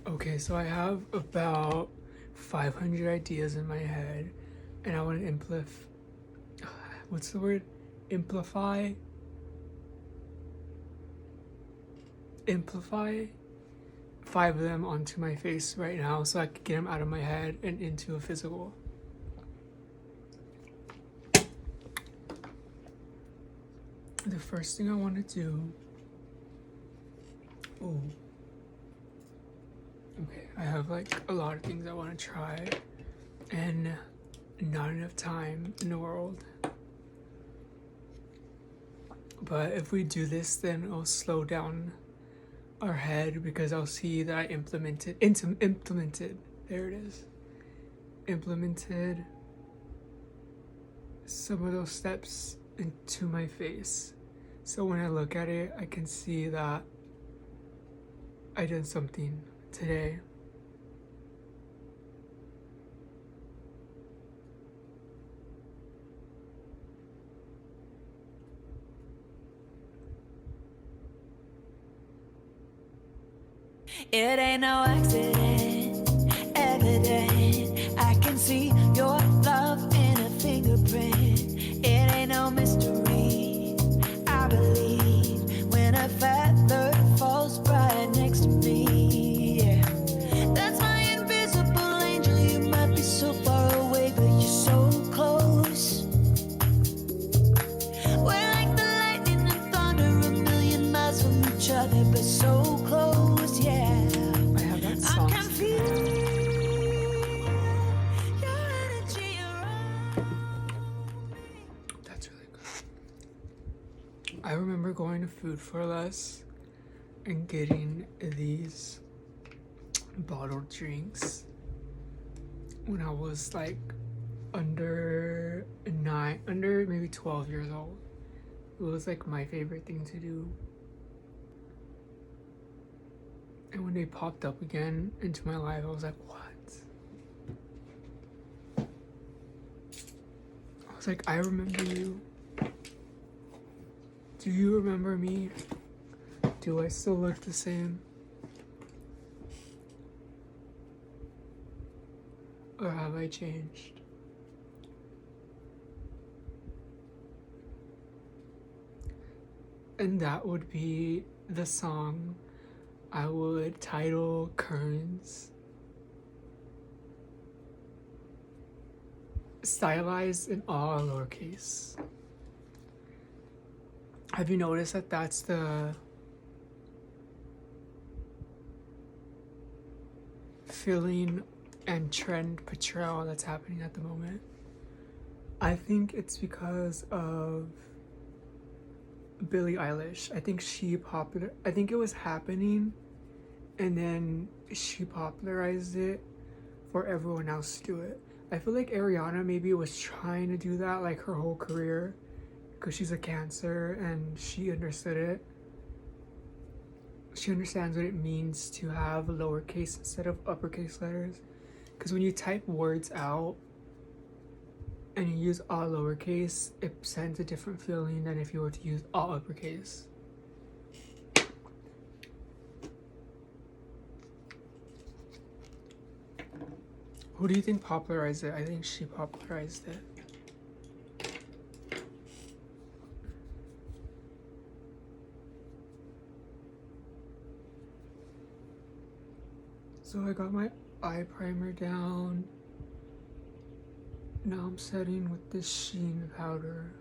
Okay, so I have about 500 ideas in my head, and I want to what's the word? Amplify 5 of them onto my face right now so I can get them out of my head and into a physical. The first thing I want to do, okay, I have like a lot of things I want to try and not enough time in the world. But if we do this, then it'll slow down our head because I'll see that I implemented, there it is, implemented some of those steps into my face. So when I look at it, I can see that I did something today. It ain't no accident, evident. I can see your love in a fingerprint. It ain't no mystery. I believe when a feather falls right next to me. Yeah. That's my invisible angel. You might be so far away, but you're so close. We're like the lightning and thunder, a million miles from each other, but so close, yeah. I have that song. I can feel your energy around me. That's really good. I remember going to Food for Less and getting these bottled drinks when I was like under maybe 12 years old. It was like my favorite thing to do. And when they popped up again into my life, I was like, what? I was like, I remember you. Do you remember me? Do I still look the same? Or have I changed? And that would be the song I would title Kern's, stylized in all lowercase. Have you noticed that that's the feeling and trend portrayal that's happening at the moment? I think it's because of Billie Eilish. I think it was happening and then she popularized it for everyone else to do it. I feel like Ariana maybe was trying to do that like her whole career because she's a Cancer and she understood it. She understands what it means to have lowercase instead of uppercase letters, because when you type words out and you use all lowercase, it sends a different feeling than if you were to use all uppercase. Who do you think popularized it? I think she popularized it. So I got my eye primer down. Now I'm setting with this sheen powder.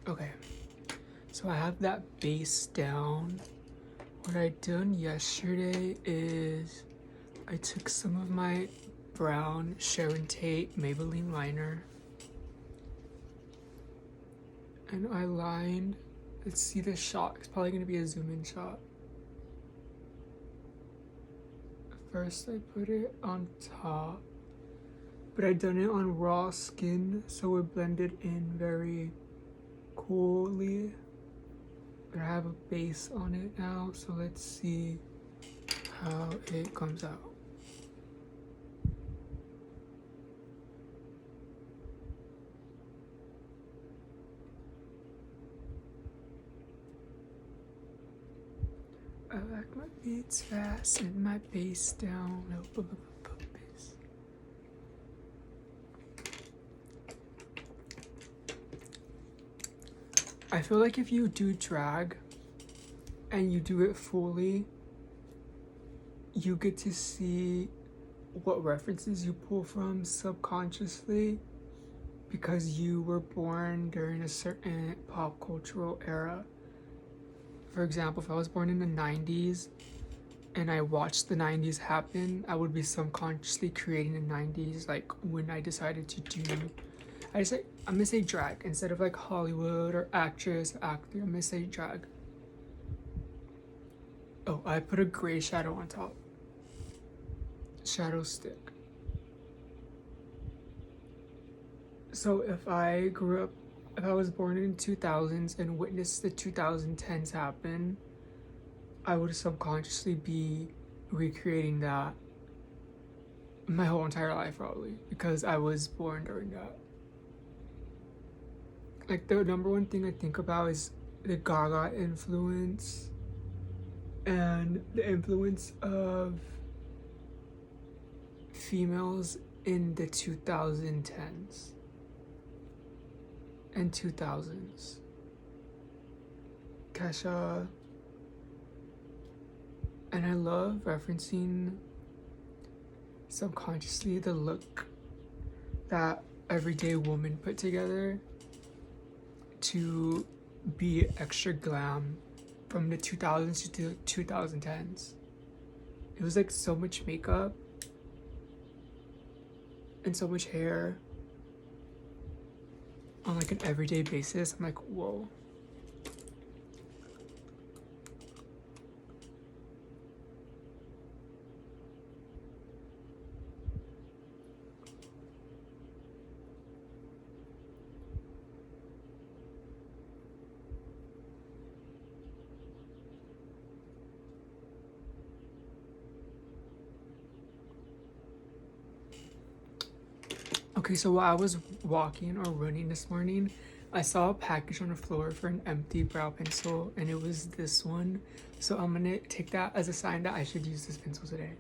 Okay, so I have that base down. What I done yesterday is I took some of my brown Sharon Tate Maybelline liner and I lined. Let's see the shot. It's probably gonna be a zoom in shot. First I put it on top, but I done it on raw skin so it blended in very coolly. But I have a base on it now, so let's see how it comes out. I like my beats fast and my base down. Base. I feel like if you do drag and you do it fully, you get to see what references you pull from subconsciously because you were born during a certain pop cultural era. For example, if I was born in the 90s and I watched the 90s happen, I would be subconsciously creating the 90s like when I decided to do, I'm gonna say drag instead of like Hollywood or actress, actor, I'm gonna say drag. Oh, I put a gray shadow on top. Shadow stick. So if I was born in 2000s and witnessed the 2010s happen, I would subconsciously be recreating that my whole entire life probably because I was born during that. Like the number one thing I think about is the Gaga influence and the influence of females in the 2010s and 2000s. Kesha. And I love referencing subconsciously the look that everyday woman put together to be extra glam from the 2000s to the 2010s. It was like so much makeup and so much hair on like an everyday basis. I'm like, whoa. Okay, so while I was walking or running this morning, I saw a package on the floor for an empty brow pencil, and it was this one. So I'm gonna take that as a sign that I should use this pencil today.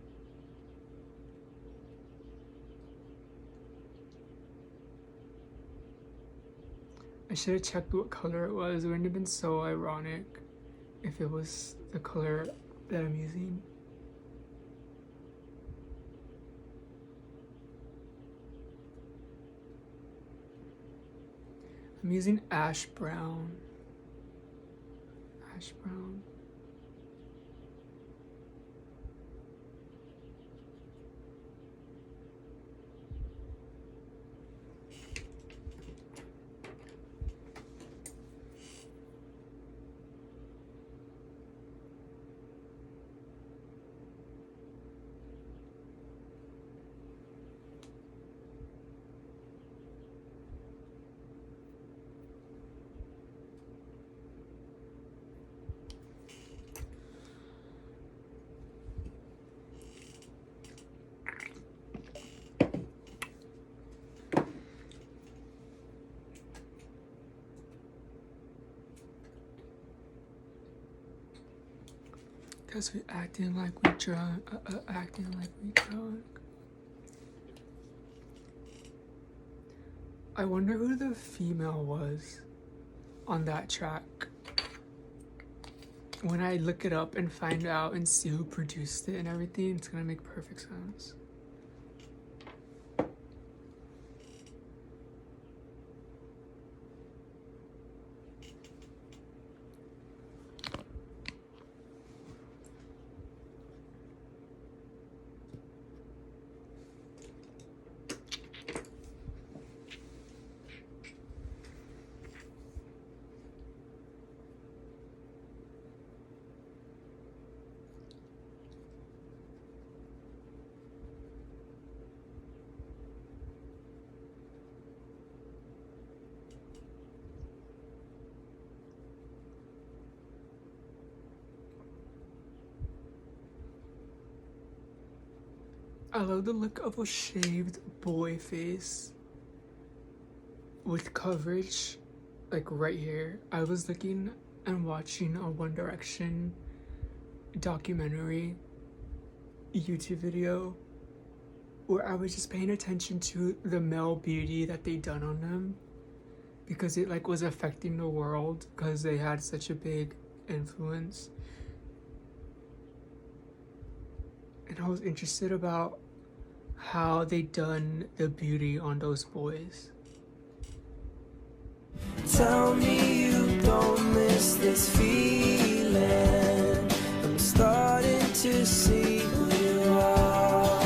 I should have checked what color it was. It wouldn't have been so ironic if it was the color that I'm using. I'm using ash brown. Ash brown. Cause we acting like we drunk, acting like we drunk. I wonder who the female was on that track. When I look it up and find out and see who produced it and everything, it's gonna make perfect sense. I love the look of a shaved boy face with coverage like right here. I was looking and watching a One Direction documentary YouTube video where I was just paying attention to the male beauty that they done on them, because it like was affecting the world because they had such a big influence. And I was interested about how they done the beauty on those boys. Tell me you don't miss this feeling. I'm starting to see who you are.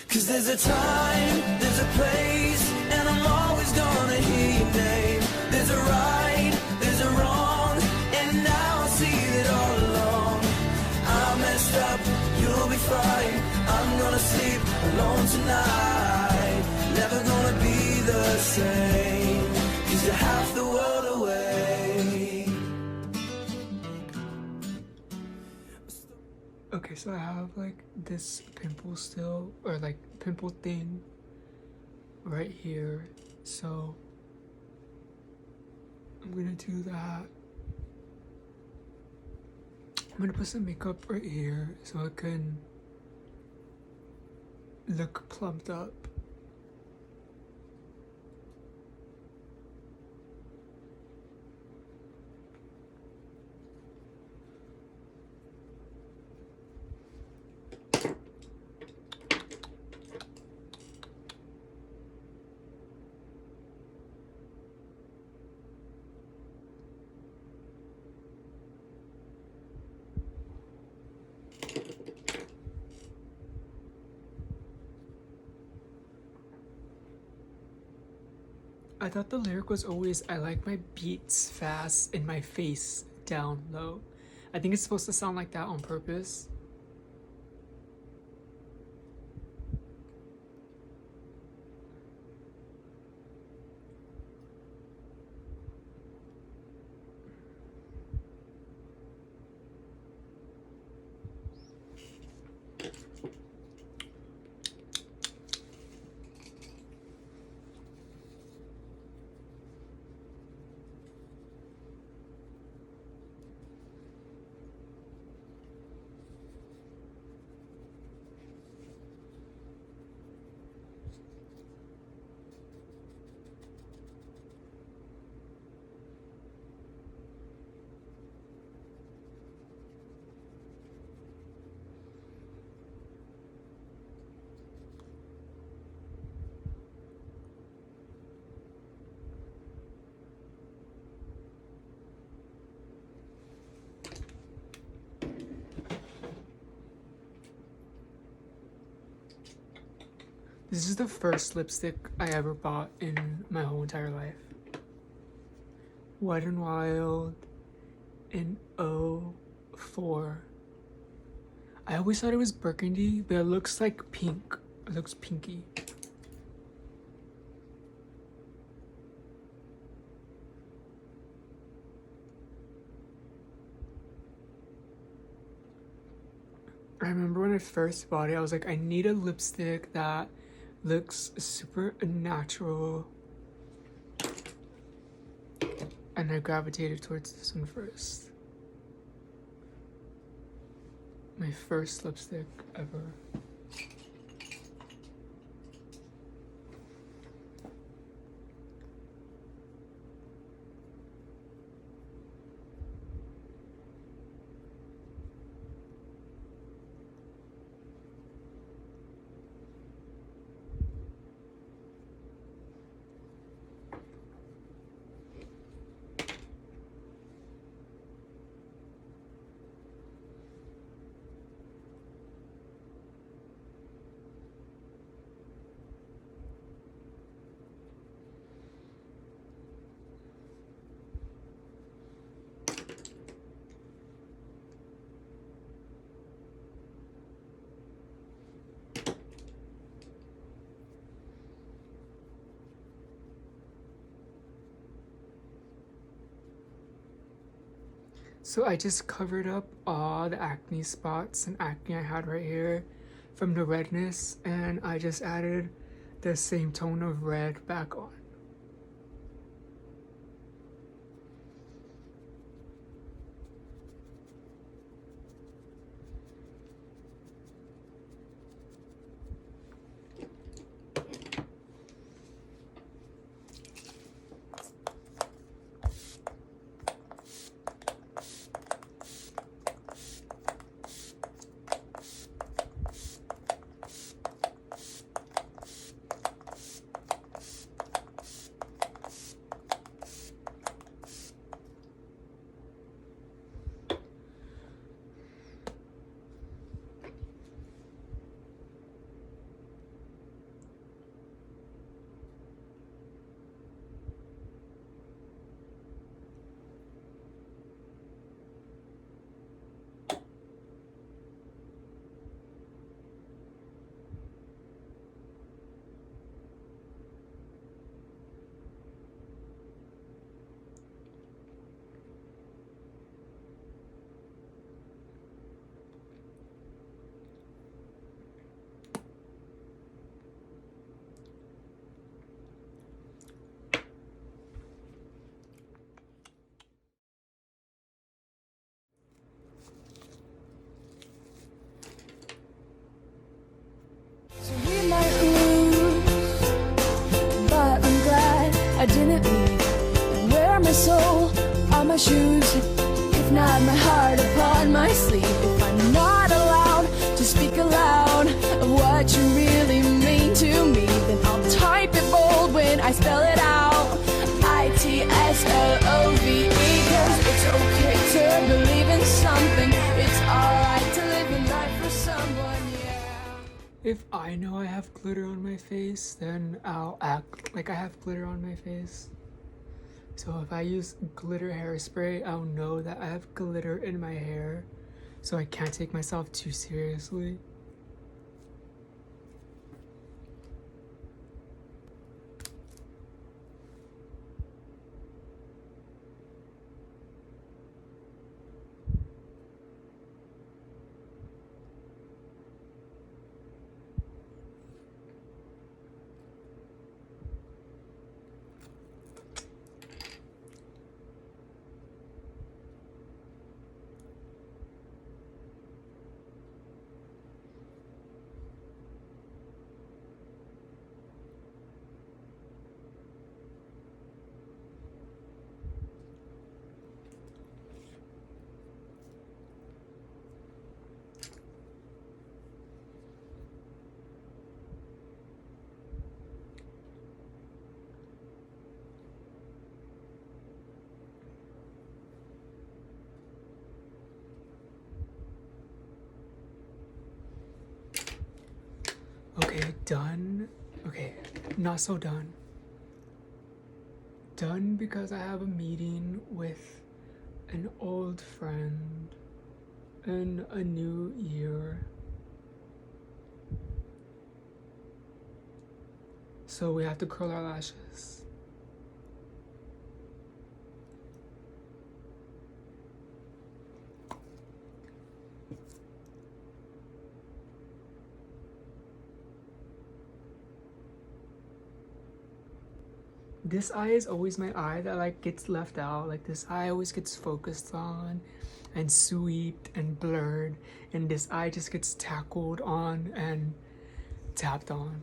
'Cause there's a time, there's a place, and I'm always gonna hear your name. There's a right, there's a wrong, and now I see it all along. I messed up, you'll be fine. I'm gonna sleep alone tonight. Never gonna be the same, 'cause you're half the world away. Okay, so I have like this pimple still, or like pimple thing right here, so I'm gonna do that. I'm gonna put some makeup right here so it can look plumped up. I thought the lyric was always, I like my beats fast and my face down low. I think it's supposed to sound like that on purpose. This is the first lipstick I ever bought in my whole entire life. Wet n Wild in 04. I always thought it was burgundy, but it looks like pink. It looks pinky. I remember when I first bought it, I was like, I need a lipstick that looks super natural, and I gravitated towards this one first. My first lipstick ever. So I just covered up all the acne spots and acne I had right here from the redness, and I just added the same tone of red back on. So we might lose, but I'm glad I didn't leave. And wear my soul on my shoes, if not my heart upon my sleeve. If I'm not allowed to speak aloud of what you really mean to me, then I'll type it bold when I spell it out. ITSLOVE, 'cause it's okay to believe in something. It's alright to live your life for someone, yeah. If I know I have glitter on my face, then I'll act like I have glitter on my face. So if I use glitter hairspray, I'll know that I have glitter in my hair, so I can't take myself too seriously. Okay, done. Okay, not so done. Done because I have a meeting with an old friend in a new year. So we have to curl our lashes. This eye is always my eye that like gets left out. Like this eye always gets focused on and swept and blurred, and this eye just gets tackled on and tapped on.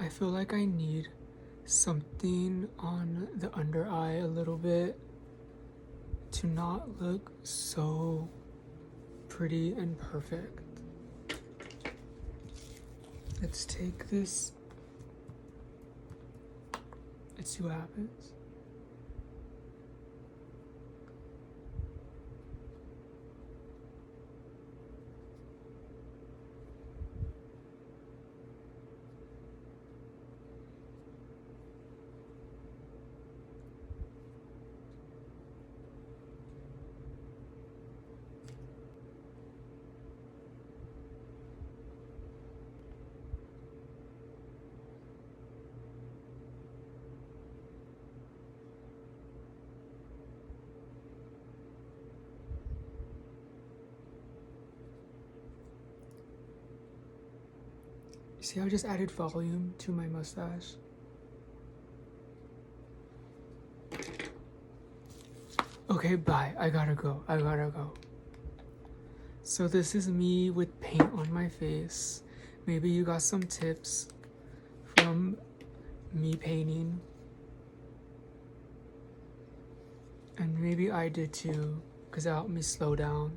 I feel like I need something on the under eye a little bit to not look so pretty and perfect. Let's take this. Let's see what happens. See how I just added volume to my mustache? Okay, bye. I gotta go. So this is me with paint on my face. Maybe you got some tips from me painting. And maybe I did too, because it helped me slow down.